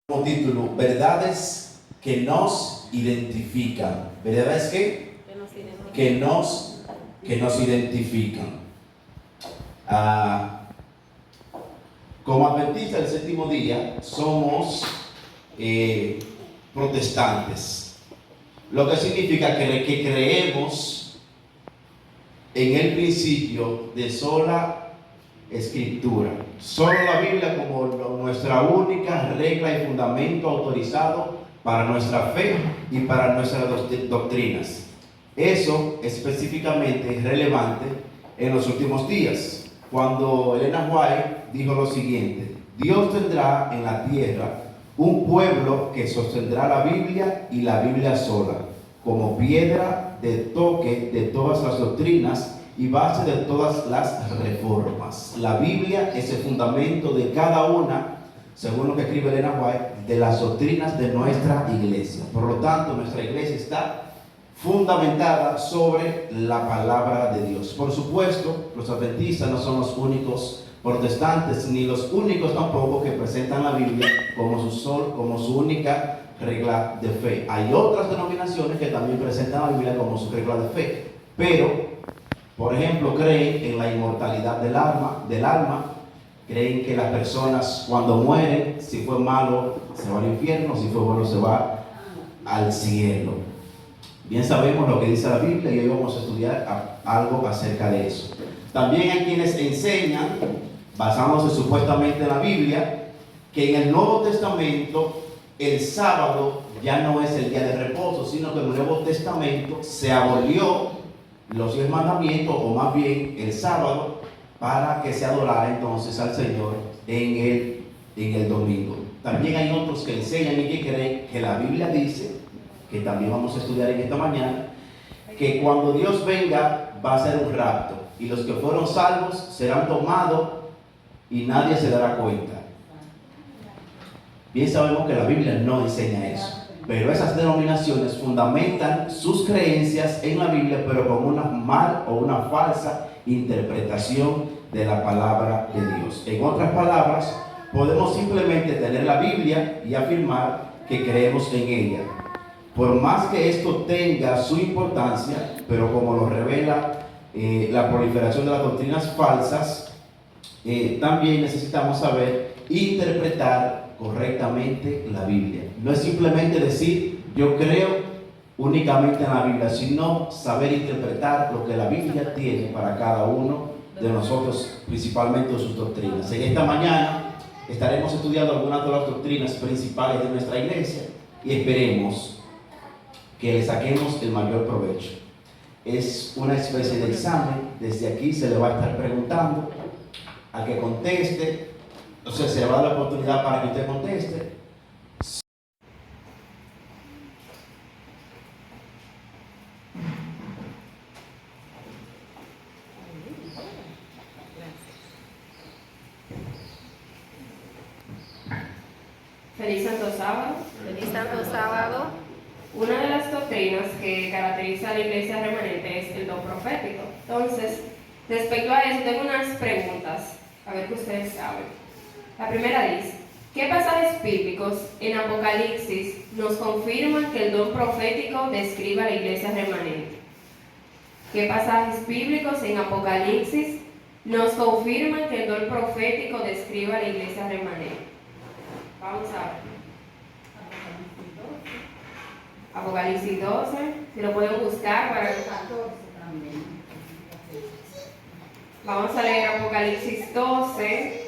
Como título, verdades que nos identifican. ¿Verdades qué? Que nos identifican. Como adventistas del séptimo día, somos protestantes. Lo que significa que creemos en el principio de sola Escritura, solo la Biblia como nuestra única regla y fundamento autorizado para nuestra fe y para nuestras doctrinas. Eso específicamente es relevante en los últimos días, cuando Elena White dijo lo siguiente: Dios tendrá en la tierra un pueblo que sostendrá la Biblia y la Biblia sola, como piedra de toque de todas las doctrinas y base de todas las reformas. La Biblia es el fundamento de cada una, según lo que escribe Elena White, de las doctrinas de nuestra iglesia. Por lo tanto, nuestra iglesia está fundamentada sobre la palabra de Dios. Por supuesto, los adventistas no son los únicos protestantes, ni los únicos tampoco que presentan la Biblia como su única regla de fe. Hay otras denominaciones que también presentan la Biblia como su regla de fe, pero por ejemplo, creen en la inmortalidad del alma, creen que las personas cuando mueren, si fue malo, se va al infierno, si fue bueno, se va al cielo. Bien sabemos lo que dice la Biblia y hoy vamos a estudiar algo acerca de eso. También hay quienes enseñan, basándose supuestamente en la Biblia, que en el Nuevo Testamento el sábado ya no es el día de reposo, sino que en el Nuevo Testamento se abolió los 10 mandamientos, o más bien el sábado, para que se adorara entonces al Señor en el domingo. También hay otros que enseñan y que creen que la Biblia dice, que también vamos a estudiar en esta mañana, que cuando Dios venga va a ser un rapto y los que fueron salvos serán tomados y nadie se dará cuenta. Bien sabemos que la Biblia no enseña eso, pero esas denominaciones fundamentan sus creencias en la Biblia, pero con una mal o una falsa interpretación de la palabra de Dios. En otras palabras, podemos simplemente tener la Biblia y afirmar que creemos en ella. Por más que esto tenga su importancia, pero como lo revela la proliferación de las doctrinas falsas, también necesitamos saber interpretar correctamente la Biblia. No es simplemente decir yo creo únicamente en la Biblia, sino saber interpretar lo que la Biblia tiene para cada uno de nosotros, principalmente sus doctrinas. En esta mañana estaremos estudiando algunas de las doctrinas principales de nuestra iglesia y esperemos que le saquemos el mayor provecho. Es una especie de examen. Desde aquí se le va a estar preguntando al que conteste. Entonces se le va a dar la oportunidad para que usted conteste. Feliz Santo Sábado. Feliz Santo Sábado. Una de las doctrinas que caracteriza a la iglesia remanente es el don profético. Entonces, respecto a eso, tengo unas preguntas, a ver qué ustedes saben. La primera dice: ¿qué pasajes bíblicos en Apocalipsis nos confirman que el don profético describe a la iglesia remanente? ¿Qué pasajes bíblicos en Apocalipsis nos confirman que el don profético describe a la iglesia remanente? Vamos a ver. Apocalipsis 12, si lo pueden buscar para... Vamos a leer Apocalipsis 12.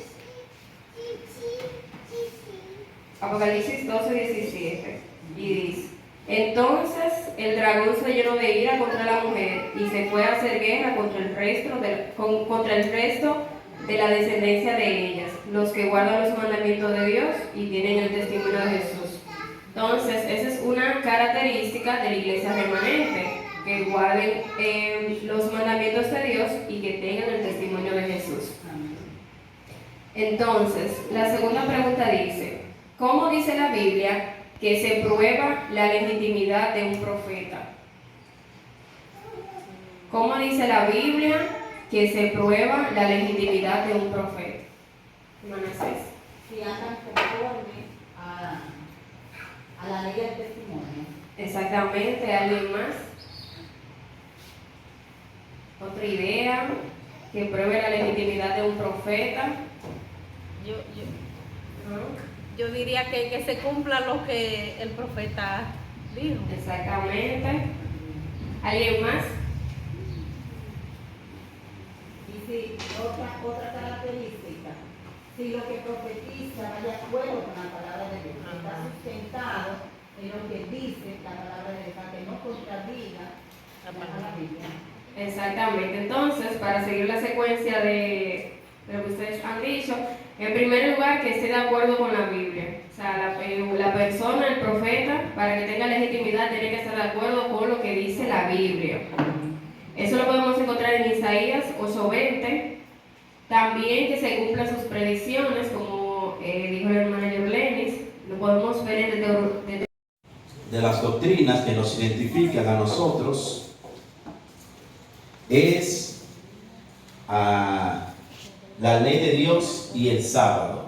Apocalipsis 12, 17. Y dice: entonces el dragón se llenó de ira contra la mujer y se fue a hacer guerra contra el resto de la descendencia de ellas, los que guardan los mandamientos de Dios y tienen el testimonio de Jesús. Entonces, esa es una característica de la iglesia remanente, que guarden los mandamientos de Dios y que tengan el testimonio de Jesús. Entonces, la segunda pregunta dice: ¿cómo dice la Biblia que se prueba la legitimidad de un profeta? ¿Cómo dice la Biblia que se prueba la legitimidad de un profeta? Hermana César. Si andan conforme a Exactamente, ¿alguien más? ¿Otra idea que pruebe la legitimidad de un profeta? Yo, ¿No? yo diría que se cumpla lo que el profeta dijo. Exactamente. ¿Alguien más? Y si otra característica, si lo que profetiza va de acuerdo con la palabra de Dios, está sustentado en lo que dice la palabra de Dios, para que no contradiga la Biblia. Exactamente. Entonces, para seguir la secuencia de lo que ustedes han dicho, en primer lugar, que esté de acuerdo con la Biblia. O sea, la persona, el profeta, para que tenga legitimidad, tiene que estar de acuerdo con lo que dice la Biblia. Eso lo podemos encontrar en Isaías 8:20. También que se cumplan sus predicciones, como dijo el hermano Yorlenis. Lo podemos ver en De las doctrinas que nos identifican a nosotros es la ley de Dios y el sábado.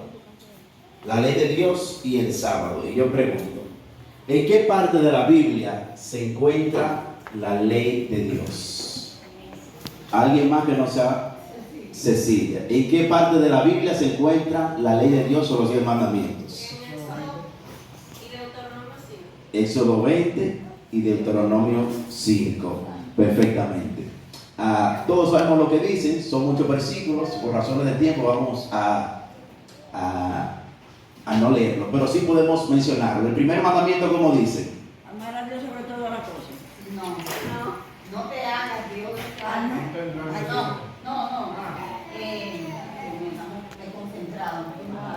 La ley de Dios y el sábado. Y yo pregunto, ¿en qué parte de la Biblia se encuentra la ley de Dios? ¿Alguien más que no sea Cecilia? ¿En qué parte de la Biblia se encuentra la ley de Dios o los 10 mandamientos? Éxodo 20 y Deuteronomio 5. Perfectamente. Todos sabemos lo que dicen, son muchos versículos, por razones de tiempo vamos a no leerlo, pero sí podemos mencionarlo. El primer mandamiento, ¿cómo dice? Amar a Dios sobre todas las cosas. No te hagas Dios. No. Estamos concentrados.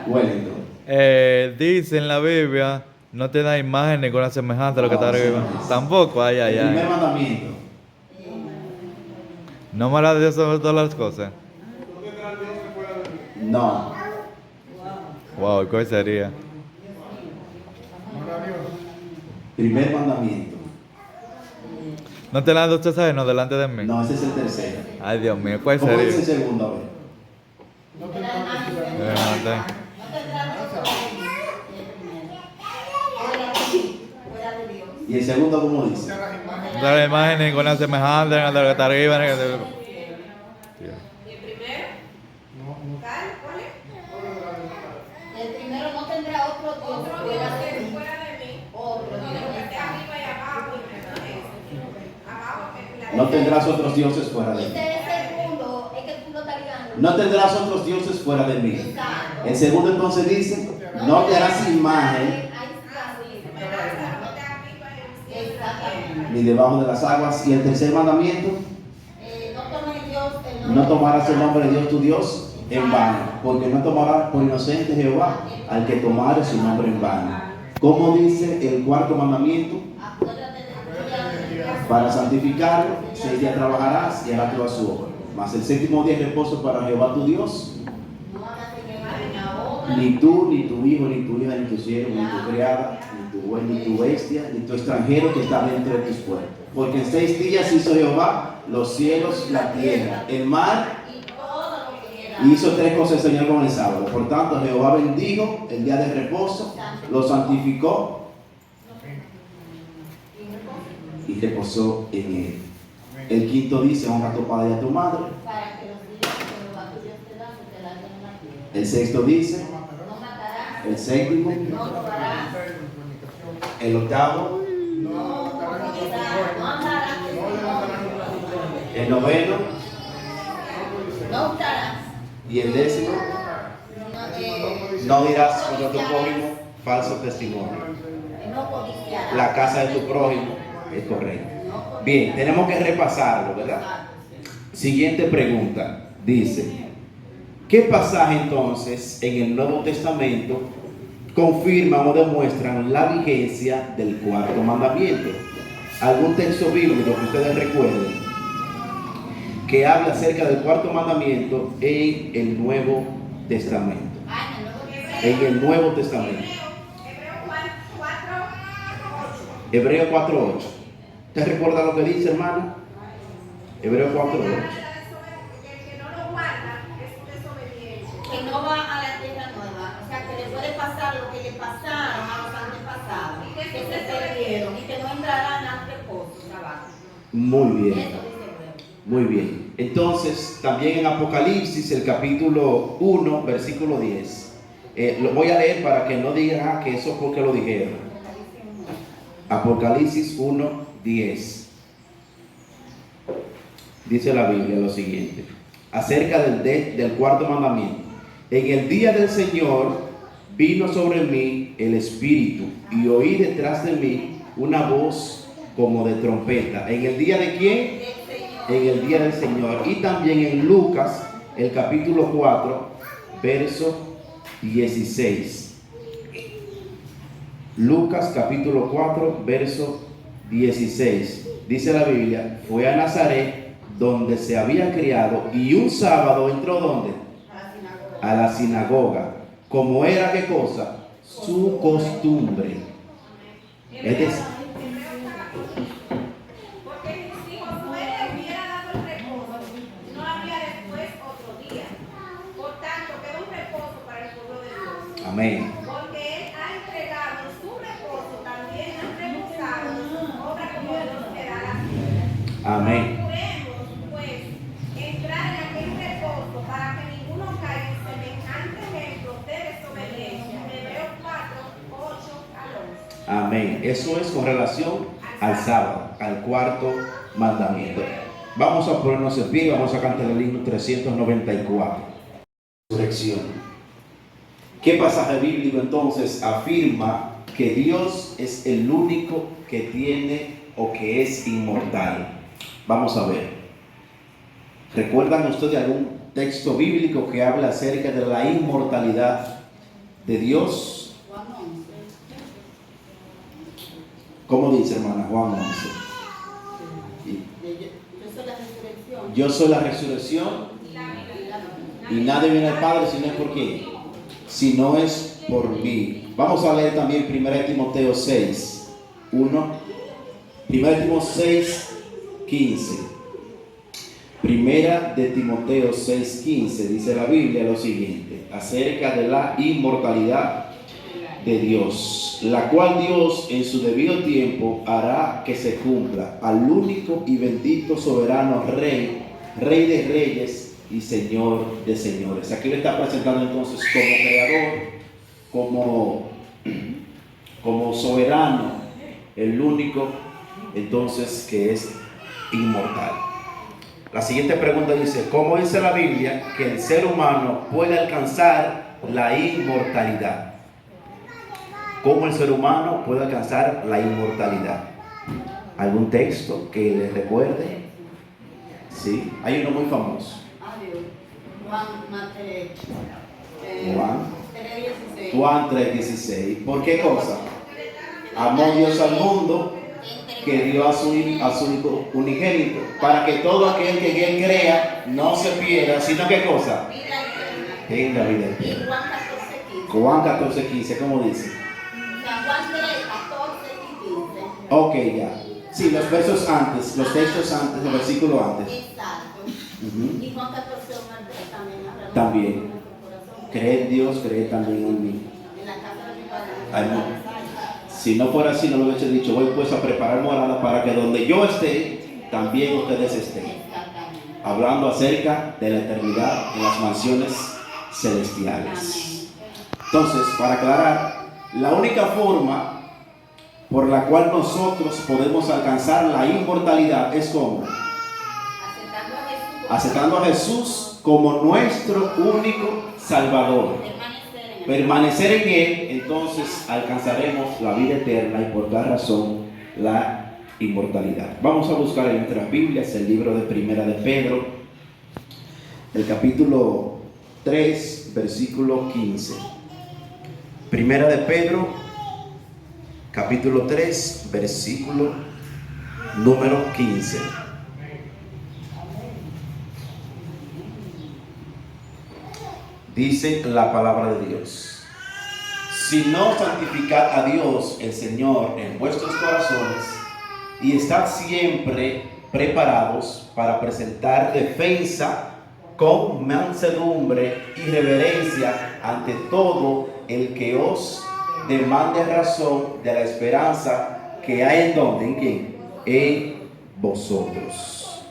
Wellington. Dice en la Biblia, no te da imagen ni con la semejanza de lo que está arriba. Tampoco, El primer mandamiento. No me de Dios sobre todas las cosas. No. Wow, ¿cuál sería? Primer mandamiento. No te la dos cosas ajenas delante de mí. No, ese es el tercero. Ay, Dios mío, ¿cuál ¿Cómo sería? dice el segundo? A ver. No te da imagen. No sé. No tendrás fuera de Dios. ¿Y el segundo cómo dice? No te da imagen ni con la semejanza de lo que está arriba. Ni de... El primero no tendrá otro Dios fuera de mí. Otro Dios. No tendrás otros dioses fuera de mí. Este es el segundo, es que tú lo estás ligando. No tendrás otros dioses fuera de mí. Exacto. El segundo entonces dice, no te harás imagen Exactamente. ni debajo de las aguas. Y el tercer mandamiento, No tomes Dios el nombre. no tomarás el nombre de Dios tu Dios en vano, porque no tomarás por inocente Jehová al que tomare su nombre en vano. ¿Cómo dice el cuarto mandamiento? Acuérdate de Dios. Para santificarlo, 6 días trabajarás y harás toda su obra. Mas el séptimo día es reposo para Jehová tu Dios. No hagas imagen a otra. Ni tú, ni tu hijo, ni tu hija, ni tu siervo, ni tu criada, ni tu buey, ni tu bestia, ni tu extranjero que está dentro de tus puertas. Porque en 6 días hizo Jehová los cielos, la tierra, el mar, Y todo lo que quieras. y hizo 3 cosas el Señor con el sábado. Por tanto, Jehová bendijo el día de reposo, lo santificó y reposó en él. El quinto dice, honra a tu padre y a tu madre. Para que los días que Jehová tu Dios te da se te larguen en la tierra. El sexto dice, No matarás. el séptimo, No robarás. el octavo, No cometerás. No andarás. el noveno No hurtarás. y el décimo. No dirás contra tu prójimo falso testimonio. No codiciarás. La casa de tu prójimo es correcta. Bien, tenemos que repasarlo, ¿verdad? Siguiente pregunta. Dice, ¿qué pasaje entonces en el Nuevo Testamento confirman o demuestran la vigencia del cuarto mandamiento? ¿Algún texto bíblico que ustedes recuerden que habla acerca del cuarto mandamiento en el Nuevo Testamento? En el Nuevo Testamento. Hebreo 4:8. ¿Usted recuerda lo que dice, hermano? Hebreo 4:8. Que no va a la tierra nueva. O sea, que le puede pasar lo que le pasaron a los antepasados. Que se perdieron y que no entrarán al reposo, trabajo. Muy bien. Eso dice Hebreos. Muy bien. Entonces, también en Apocalipsis, el capítulo 1, versículo 10. Lo voy a leer para que no digan que eso porque lo dijeron. Apocalipsis 1, 10. Dice la Biblia lo siguiente. Acerca del cuarto mandamiento. En el día del Señor vino sobre mí el Espíritu y oí detrás de mí una voz como de trompeta. ¿En el día de quién? En el día del Señor. Y también en Lucas, el capítulo 4, verso 16. Lucas capítulo 4, verso 16. Dice la Biblia, fue a Nazaret, donde se había criado, y un sábado entró ¿dónde? A la sinagoga. Como era, ¿qué cosa? Su costumbre. Es decir, porque si Josué le hubiera dado el reposo, no habría después otro día. Por tanto, queda un reposo para el pueblo de Dios. amén. Porque Él ha entregado en su reposo, también han reposado en sus obras como Dios le da la vida. Amén. Procuremos, pues, entrar en aquel reposo para que ninguno caiga en semejante ejemplo de desobediencia. Hebreos 4, 8 al 11. Amén. Eso es con relación al sábado, al cuarto mandamiento. Vamos a ponernos en pie y vamos a cantar el himno 394. Resurrección. ¿Qué pasaje bíblico entonces afirma que Dios es el único que tiene o que es inmortal? Vamos a ver. ¿Recuerdan ustedes algún texto bíblico que habla acerca de la inmortalidad de Dios? Juan 11. ¿Cómo dice, hermana? Juan 11. Yo soy la resurrección. Yo soy la resurrección y nadie viene al Padre si no es por quién. Si no es por mí. Vamos a leer también 1 Timoteo 6, 1. 1 Timoteo 6, 15. 1 de Timoteo 6, 15 dice la Biblia lo siguiente acerca de la inmortalidad de Dios, la cual Dios en su debido tiempo hará que se cumpla al único y bendito soberano Rey, Rey de reyes y Señor de señores. Aquí le está presentando entonces como creador, como soberano, el único entonces que es inmortal. La siguiente pregunta dice, ¿cómo dice la Biblia que el ser humano puede alcanzar la inmortalidad? ¿Cómo el ser humano puede alcanzar la inmortalidad? ¿Algún texto que les recuerde? Sí, hay uno muy famoso. Juan 3:16. ¿Por qué cosa? Amó Dios al mundo que dio a su hijo unigénito para que todo aquel que en él crea no se pierda, sino ¿qué cosa? Tenga vida eterna. Juan 14:15, ¿cómo dice? Juan 3, 14 y 15. Ok, ya. Sí, los versos antes, los textos antes, el versículo antes. Exacto. Y Juan 14, 1 al 3 también habla. También. De nuestro corazón. Cree en Dios, cree también en mí. En la casa de mi padre. Ay, no. Si no fuera así, no lo hubiese dicho. Voy pues a preparar morada para que donde yo esté, también ustedes estén. Exactamente. Hablando acerca de la eternidad en las mansiones celestiales. Entonces, para aclarar, la única forma por la cual nosotros podemos alcanzar la inmortalidad es como aceptando a Jesús como nuestro único Salvador. Permanecer en Él, entonces alcanzaremos la vida eterna y por tal razón la inmortalidad. Vamos a buscar en nuestras Biblias el libro de Primera de Pedro, el capítulo 3, versículo 15. Primera de Pedro, capítulo 3, versículo número 15. Dice la palabra de Dios: si no santificad a Dios el Señor en vuestros corazones y estad siempre preparados para presentar defensa con mansedumbre y reverencia ante todo el que os demande razón de la esperanza que hay en dónde, ¿en quién? En vosotros.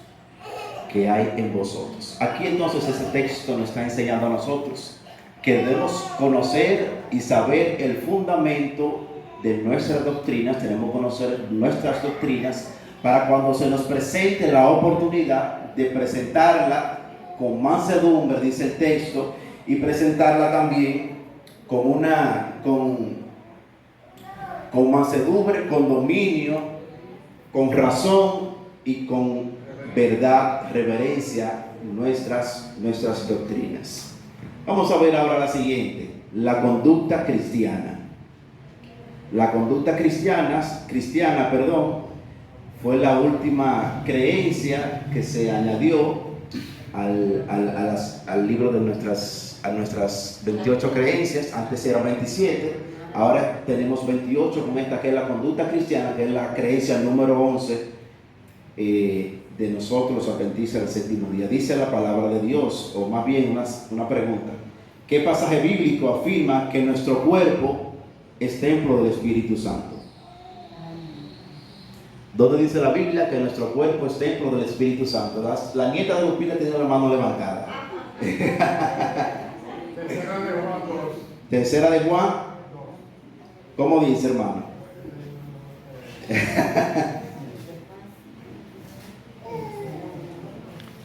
Que hay en vosotros. Aquí entonces este texto nos está enseñando a nosotros que debemos conocer y saber el fundamento de nuestras doctrinas. Tenemos que conocer nuestras doctrinas para cuando se nos presente la oportunidad de presentarla con mansedumbre, dice el texto, y presentarla también con mansedumbre, con dominio, con razón y con verdad, reverencia nuestras doctrinas. Vamos a ver ahora la siguiente, la conducta cristiana. La conducta cristiana, fue la última creencia que se añadió al libro de nuestras 28 creencias. Antes eran 27, ahora tenemos 28 con esta que es la conducta cristiana, que es la creencia número 11 de nosotros adventistas del séptimo día. Dice la palabra de Dios, o más bien una pregunta: ¿qué pasaje bíblico afirma que nuestro cuerpo es templo del Espíritu Santo? ¿Dónde dice la Biblia que nuestro cuerpo es templo del Espíritu Santo? La nieta de Lupita tiene la mano levantada. Tercera de Juan. ¿Cómo dice, hermano?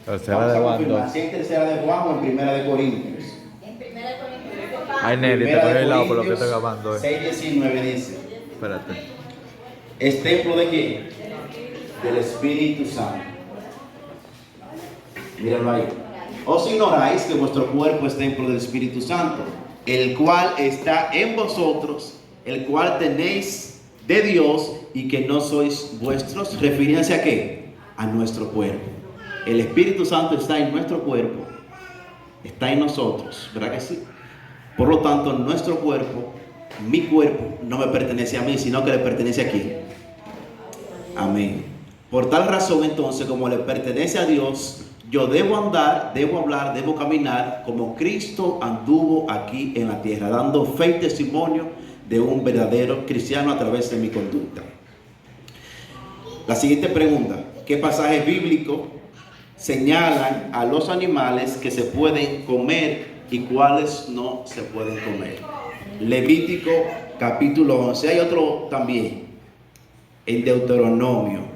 Tercera de Juan 2. ¿Si es tercera de Juan o en primera de Corintios? En 1 Corintios. Ay, Nelly, te pones el lado por lo que estoy grabando. 6:19 dice: Espérate. ¿es templo de quién? Del Espíritu Santo. Míralo ahí. Os ignoráis que vuestro cuerpo es templo del Espíritu Santo, el cual está en vosotros, el cual tenéis de Dios, y que no sois vuestros. ¿Refiriéndose a qué? A nuestro cuerpo. El Espíritu Santo está en nuestro cuerpo, está en nosotros, ¿verdad que sí? Por lo tanto, nuestro cuerpo, mi cuerpo, no me pertenece a mí, sino que le pertenece a quién. Amén. Por tal razón, entonces, como le pertenece a Dios, yo debo andar, debo hablar, debo caminar como Cristo anduvo aquí en la tierra, dando fe y testimonio de un verdadero cristiano a través de mi conducta. La siguiente pregunta: ¿qué pasajes bíblicos señalan a los animales que se pueden comer y cuáles no se pueden comer? Levítico capítulo 11. Hay otro también en Deuteronomio.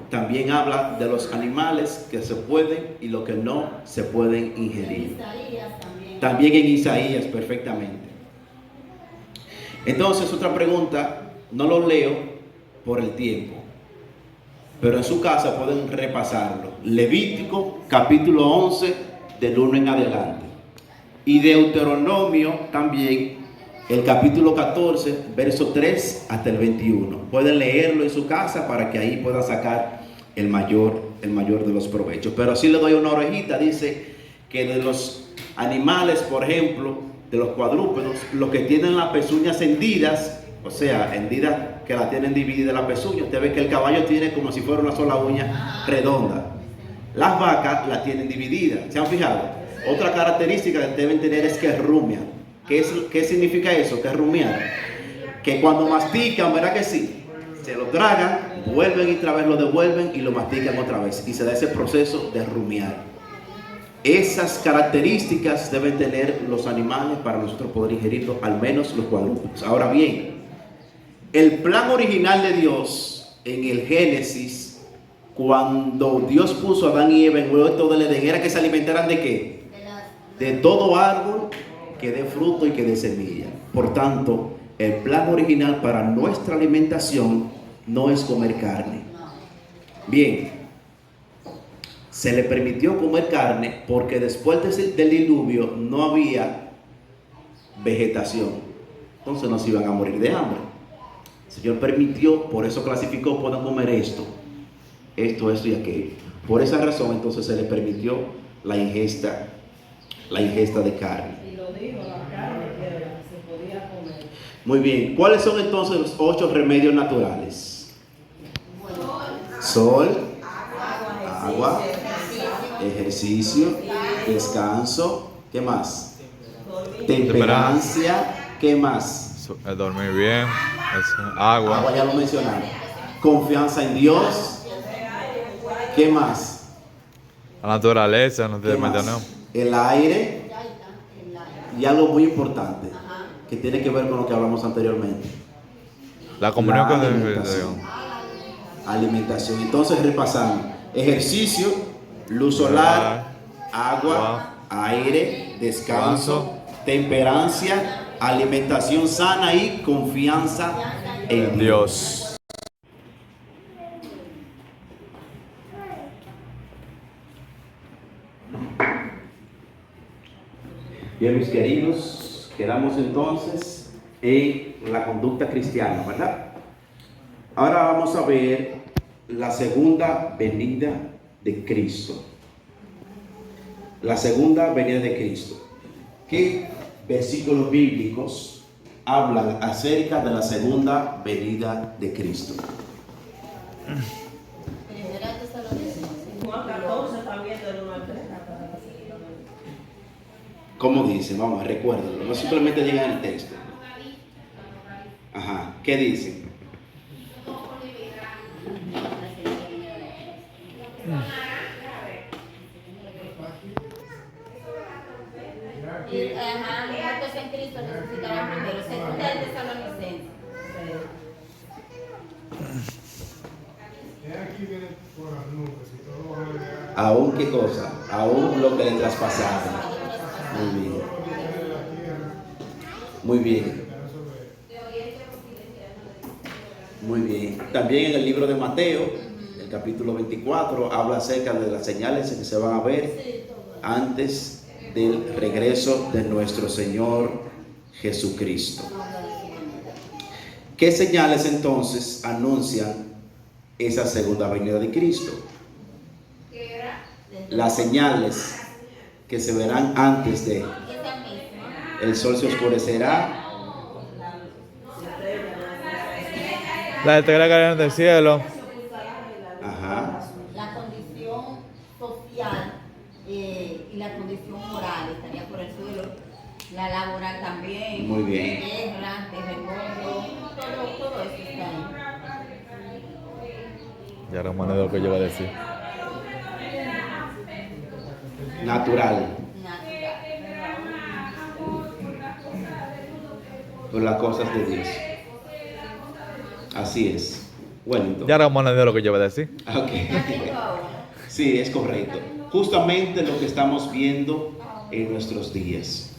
También habla de los animales que se pueden y los que no se pueden ingerir. También en Isaías, perfectamente. Entonces, otra pregunta, no lo leo por el tiempo, pero en su casa pueden repasarlo. Levítico capítulo 11 del 1 en adelante. Y Deuteronomio también, el capítulo 14, verso 3 hasta el 21. Pueden leerlo en su casa para que ahí puedan sacar el mayor de los provechos. Pero así le doy una orejita. Dice que de los animales, por ejemplo, de los cuadrúpedos, los que tienen las pezuñas hendidas, o sea, hendidas que la tienen dividida la pezuña. Usted ve que el caballo tiene como si fuera una sola uña redonda. Las vacas la tienen dividida. ¿Se han fijado? Otra característica que deben tener es que rumian. ¿Qué significa eso? Que rumiar. Que cuando mastican, ¿verdad que sí? Se lo tragan, vuelven y otra vez lo devuelven y lo mastican otra vez. Y se da ese proceso de rumiar. Esas características deben tener los animales para nosotros poder ingerirlos, al menos los cuadrúpedos. Ahora bien, el plan original de Dios en el Génesis, cuando Dios puso a Adán y Eva en el huerto del Edén, era que se alimentaran ¿de qué? De todo árbol que dé fruto y que dé semilla. Por tanto, el plan original para nuestra alimentación no es comer carne. Bien, se le permitió comer carne porque después del diluvio no había vegetación. Entonces no se iban a morir de hambre. El Señor permitió, por eso clasificó: pueden comer esto y aquello. Por esa razón entonces se le permitió la ingesta de carne. Muy bien, ¿cuáles son entonces los 8 remedios naturales? Sol, agua, ejercicio, descanso, ¿qué más? Temperancia, ¿qué más? Dormir bien, agua. Agua ya lo mencionamos. confianza en Dios. ¿Qué más? La naturaleza, no te ¿Qué más? mencionó. El aire y algo muy importante que tiene que ver con lo que hablamos anteriormente. La comunión La con alimentación. Dios. Alimentación. Entonces repasamos: ejercicio, luz solar, agua, aire, descanso, temperancia, alimentación sana y confianza en Dios. Bien, mis queridos, quedamos entonces en la conducta cristiana, ¿verdad? Ahora vamos a ver la segunda venida de Cristo. La segunda venida de Cristo. ¿Qué versículos bíblicos hablan acerca de la segunda venida de Cristo? Juan 14 también del 1 al 3. ¿Cómo dice? Vamos, recuérdenlo. No simplemente digan el texto. Ajá. ¿Qué dice? Muertos en Cristo resucitarán primero. Segunda de Tesalonicenses. ¿Aún qué cosa? Aún lo que le traspasaron. Muy bien. Muy bien. Muy bien. También en el libro de Mateo, el capítulo 24, habla acerca de las señales que se van a ver antes del regreso de nuestro Señor Jesucristo. ¿Qué señales entonces anuncian esa segunda venida de Cristo? Las señales que se verán antes de: el sol se oscurecerá, La estrella caerá del cielo. ajá, La condición social y la condición moral estaría por el suelo. La laboral también. Muy bien. Guerra, terremoto, todo eso está ahí. Ya hermano de lo que yo voy a decir. natural, por las cosas de Dios. Así es. Wellington. Ya hermano de lo que yo voy a decir. Ok. Sí, es correcto. Justamente lo que estamos viendo en nuestros días.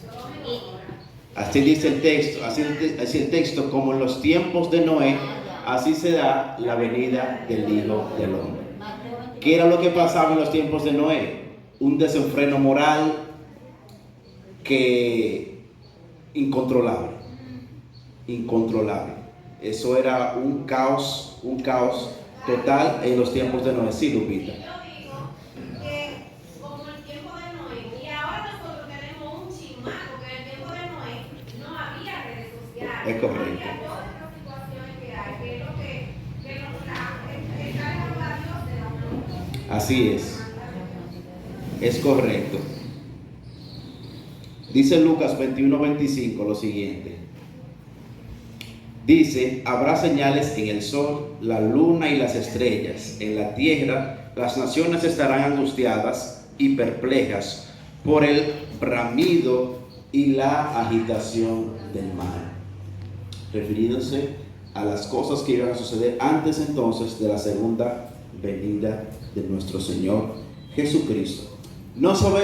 Así dice el texto, así el texto, como en los tiempos de Noé, así será la venida del Hijo del Hombre. ¿Qué era lo que pasaba en los tiempos de Noé? Un desenfreno moral que incontrolable. Eso era un caos total en los tiempos de Noé. Sí, Lupita. Yo digo que como el tiempo de Noé, y ahora nosotros tenemos un chismán, porque en el tiempo de Noé no había redes sociales. Es correcto. Había todas estas situaciones que hay, que es lo que está dejando a Dios de la mano. Así es. Es correcto. Dice Lucas 21:25 lo siguiente. Dice: habrá señales en el sol, la luna y las estrellas. En la tierra las naciones estarán angustiadas y perplejas por el bramido y la agitación del mar. Refiriéndose a las cosas que iban a suceder antes entonces de la segunda venida de nuestro Señor Jesucristo. No sabemos